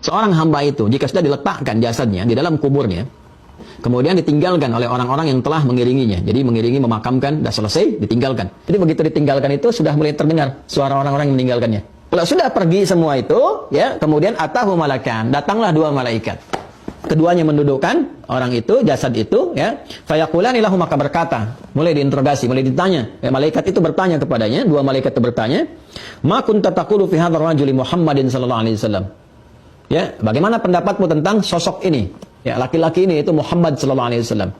seorang hamba itu jika sudah diletakkan jasadnya di dalam kuburnya, kemudian ditinggalkan oleh orang-orang yang telah mengiringinya. Jadi mengiringi, memakamkan, sudah selesai, ditinggalkan. Jadi begitu ditinggalkan itu sudah mulai terdengar suara orang-orang yang meninggalkannya. Kalau sudah pergi semua itu, ya, kemudian atahu malakan, datanglah dua malaikat. Keduanya mendudukkan orang itu, jasad itu, ya. Fayaqulani lahu, maka berkata, mulai diinterogasi, mulai ditanya. Ya, malaikat itu bertanya kepadanya, dua malaikat itu bertanya, "Ma kunta taqulu fi hadzal rajuli Muhammadin sallallahu alaihi wasallam?" Ya, bagaimana pendapatmu tentang sosok ini? Ya, laki-laki ini itu Muhammad sallallahu alaihi wasallam.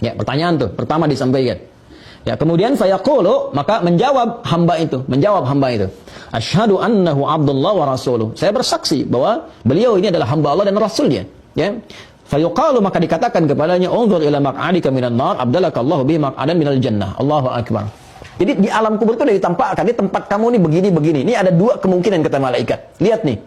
Ya, pertanyaan tuh pertama disampaikan. Ya, kemudian fayaqulu, maka menjawab hamba itu, asyhadu annahu Abdullah wa rasuluh. Saya bersaksi bahwa beliau ini adalah hamba Allah dan rasulnya. Ya. Fayuqalu, maka dikatakan kepadanya, unzur ila maq'adika minan nar abdalakallahu bihi maq'adan minal jannah. Allahu akbar. Jadi di alam kubur itu sudah ditampakkan, di tempat kamu ini begini-begini. Ini ada dua kemungkinan kata malaikat. Lihat nih.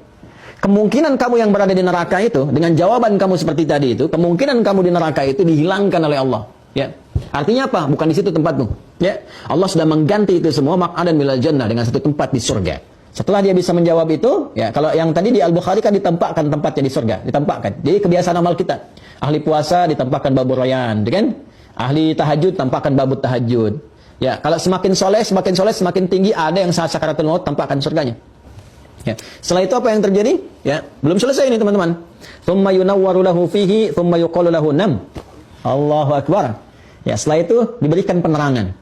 Kemungkinan kamu yang berada di neraka itu dengan jawaban kamu seperti tadi itu, kemungkinan kamu di neraka itu dihilangkan oleh Allah. Ya. Artinya apa? Bukan di situ tempatmu. Ya. Allah sudah mengganti itu semua maq'adan minal jannah dengan satu tempat di surga. Setelah dia bisa menjawab itu, ya, kalau yang tadi di Al-Bukhari kan ditampakkan tempatnya di surga, ditampakkan. Jadi kebiasaan amal kita. Ahli puasa ditampakkan babur rayyan, kan? Ahli tahajud tampakkan babut tahajud. Ya, kalau semakin soleh, semakin tinggi, ada yang saat sakaratul maut tampakkan surganya. Ya. Setelah itu apa yang terjadi? Ya, belum selesai ini teman-teman. Tsumma yunawwaru lahu fihi, tsumma yuqalu lahu nam. Allahu akbar. Ya, setelah itu diberikan penerangan.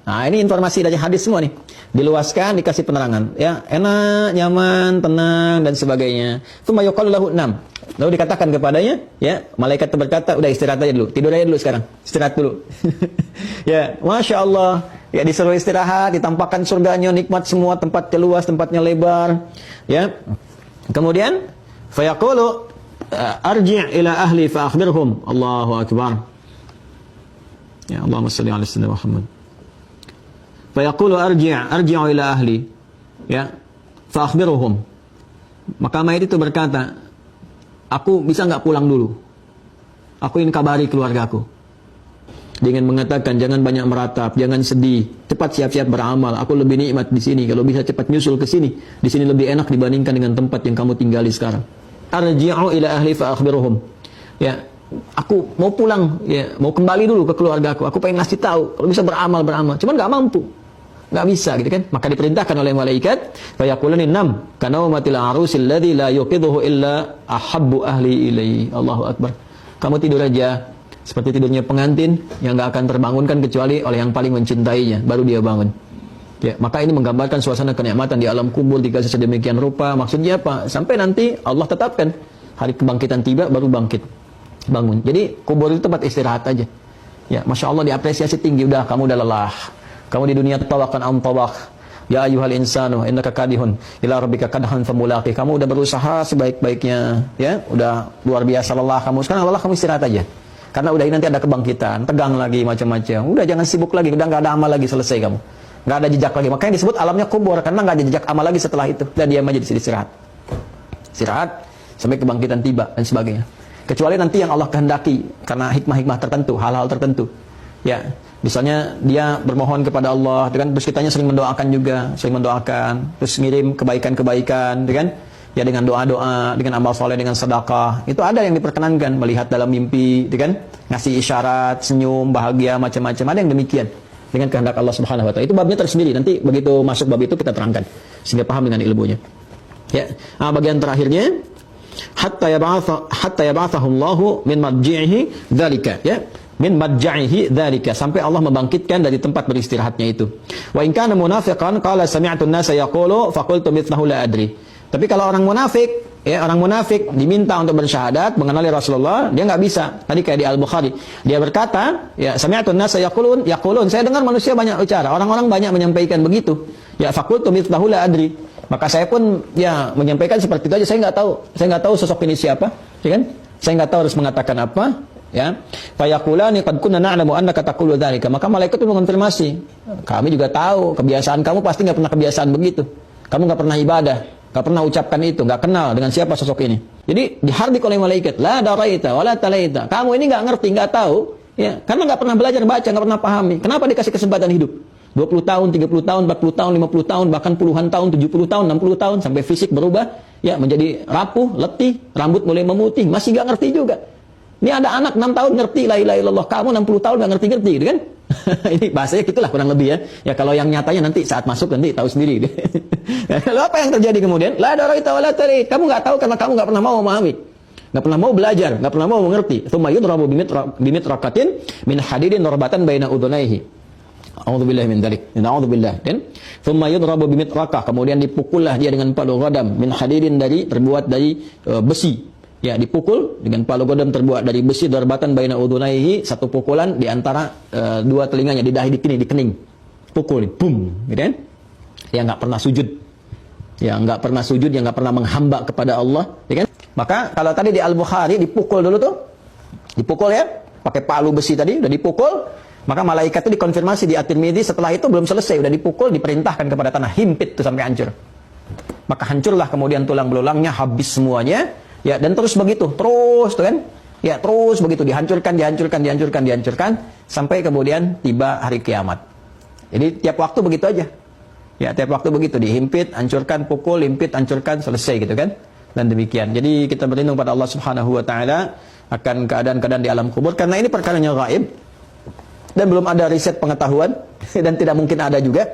Nah, ini informasi dari hadis semua nih. Diluaskan, dikasih penerangan. Ya, enak, nyaman, tenang dan sebagainya. Tsumma yuqalu lahu nam. Lalu dikatakan kepadanya, ya, malaikat itu berkata, udah istirahat aja dulu. Tidur aja dulu sekarang. Istirahat dulu. Ya, Masya Allah. Ya, disuruh istirahat, ditampakkan surganya, nikmat semua, tempatnya luas, tempatnya lebar. Ya. Kemudian, fayaqulu arji' ila ahli fa akhbirhum. Allahu akbar. Ya, Allahumma shalli ala sayyidina Muhammad. Fa yaqulu arji'u ila ahli. Ya. Fa akhbiruhum. Maka mayit itu berkata, aku bisa enggak pulang dulu? Aku ingin kabari keluargaku. Dia ingin mengatakan, jangan banyak meratap, jangan sedih, cepat siap-siap beramal. Aku lebih nikmat di sini, kalau bisa cepat nyusul ke sini. Di sini lebih enak dibandingkan dengan tempat yang kamu tinggali sekarang. Arji'u ila ahli fa akhbiruhum. Ya. Aku mau pulang, ya, mau kembali dulu ke keluargaku. Aku pengen ngasih tahu, kalau bisa beramal. Cuman nggak mampu, nggak bisa, gitu kan? Maka diperintahkan oleh malaikat, fayaqulani nam kanaumatil arusil ladzi la yuqidhuhu illa ahabbu ahli ilaihi. Allahu akbar. Kamu tidur aja seperti tidurnya pengantin yang nggak akan terbangunkan kecuali oleh yang paling mencintainya, baru dia bangun. Ya, maka ini menggambarkan suasana kenikmatan di alam kubur dikasih sedemikian rupa. Maksudnya apa? Sampai nanti Allah tetapkan hari kebangkitan tiba, baru bangkit. Bangun. Jadi kubur itu tempat istirahat aja. Ya, Masya Allah diapresiasi tinggi. Udah, kamu udah lelah. Kamu di dunia tawakan am tawak. Ya ayyuhal insanu innaka kadihun ila rabbika kadhan famulaqi. Kamu udah berusaha sebaik-baiknya, ya. Udah luar biasa lelah kamu. Sekarang lelah, kamu istirahat aja. Karena udah nanti ada kebangkitan, tegang lagi macam-macam. Udah jangan sibuk lagi, udah enggak ada amal lagi, selesai kamu. Enggak ada jejak lagi. Makanya disebut alamnya kubur karena enggak ada jejak amal lagi setelah itu. Udah diam aja di sini istirahat. Istirahat sampai kebangkitan tiba dan sebagainya. Kecuali nanti yang Allah kehendaki karena hikmah-hikmah tertentu, hal-hal tertentu. Ya, misalnya dia bermohon kepada Allah, dengan terus kitanya sering mendoakan juga, terus ngirim kebaikan-kebaikan, kan? Ya, dengan doa-doa, dengan amal soleh, dengan sedekah. Itu ada yang diperkenankan, melihat dalam mimpi, kan? Ngasih isyarat, senyum, bahagia, macam-macam. Ada yang demikian dengan kehendak Allah Subhanahu wa taala. Itu babnya tersendiri. Nanti begitu masuk bab itu kita terangkan sehingga paham dengan ilmunya. Ya, bagian terakhirnya hatta yab'athahu Allahu min madji'ihi dzalika, ya, min madji'ihi dzalika, sampai Allah membangkitkan dari tempat beristirahatnya itu. Wa in kana munafiqan qala sami'tu an-nasa yaqulu fa qultu mithlahu la adri. Tapi kalau orang munafik, ya, orang munafik diminta untuk bersyahadat mengenali Rasulullah, dia enggak bisa. Tadi kayak di Al-Bukhari, dia berkata, ya, sami'tu an-nasa yaqulun, saya dengar manusia banyak bicara, orang-orang banyak menyampaikan begitu. Ya, fa qultu mithlahu la adri. Maka saya pun, ya, menyampaikan seperti itu aja. Saya nggak tahu sosok ini siapa, ya kan? Saya nggak tahu harus mengatakan apa, ya. Fayaqulani qad kunna na'lamu annaka taqulu dzalika. Maka malaikat itu mengonfirmasi, kami juga tahu kebiasaan kamu pasti nggak pernah kebiasaan begitu. Kamu nggak pernah ibadah, nggak pernah ucapkan itu, nggak kenal dengan siapa sosok ini. Jadi dihardik oleh malaikat, la daraita wala talaita. Kamu ini nggak ngerti, nggak tahu, ya, karena nggak pernah belajar baca, nggak pernah pahami. Kenapa dikasih kesempatan hidup? 20 tahun, 30 tahun, 40 tahun, 50 tahun, bahkan puluhan tahun, 70 tahun, 60 tahun, sampai fisik berubah, ya menjadi rapuh, letih, rambut mulai memutih, masih nggak ngerti juga. Ini ada anak 6 tahun ngerti la ilaha illallah, kamu 60 tahun nggak ngerti-ngerti, gitu kan? Ini bahasanya gitulah kurang lebih ya. Ya kalau yang nyatanya nanti saat masuk nanti tahu sendiri. Lalu apa yang terjadi kemudian? La daraita wala tari. Kamu nggak tahu karena kamu nggak pernah mau memahami, nggak pernah mau belajar, nggak pernah mau mengerti. Tsumma yudrabu bimitraqatin min hadidin darbatan baina udhunaihi. A'udzubillahi min dzalik. Na'udzubillah. Dan tsumma yudrabu bimitraqah, kemudian dipukullah dia dengan palu ghadam min hadidin terbuat dari besi. Ya, dipukul dengan palu godam terbuat dari besi, darbatan baina udhunaihi, satu pukulan di antara dua telinganya, di dahi, di kening. Pukul, boom, gitu kan? Dia nggak pernah sujud. Ya, nggak pernah sujud, yang nggak pernah menghamba kepada Allah, ya kan? Maka kalau tadi di Al-Bukhari dipukul dulu tuh. Dipukul ya, pakai palu besi tadi udah dipukul, maka malaikat itu dikonfirmasi di At-Tirmidzi, setelah itu belum selesai, udah dipukul, diperintahkan kepada tanah, himpit tuh sampai hancur. Maka hancurlah kemudian tulang belulangnya, habis semuanya. Ya, dan terus begitu, terus tuh kan. Ya, terus begitu dihancurkan sampai kemudian tiba hari kiamat. Jadi tiap waktu begitu aja. Ya, tiap waktu begitu, dihimpit, hancurkan, pukul, himpit, hancurkan, selesai gitu kan. Dan demikian. Jadi kita berlindung pada Allah Subhanahu wa taala akan keadaan-keadaan di alam kubur karena ini perkaranya gaib dan belum ada riset pengetahuan dan tidak mungkin ada juga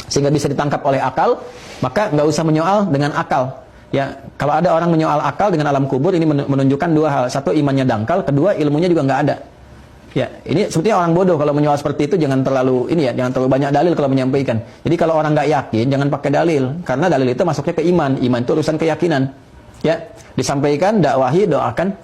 sehingga bisa ditangkap oleh akal. Maka nggak usah menyoal dengan akal. Ya, kalau ada orang menyoal akal dengan alam kubur, ini menunjukkan dua hal. Satu, imannya dangkal. Kedua, ilmunya juga nggak ada. Ya, ini sebetulnya orang bodoh kalau menyoal seperti itu, jangan terlalu jangan terlalu banyak dalil kalau menyampaikan. Jadi kalau orang nggak yakin, jangan pakai dalil, karena dalil itu masuknya ke iman. Iman itu urusan keyakinan. Ya, disampaikan, dakwahi, doakan,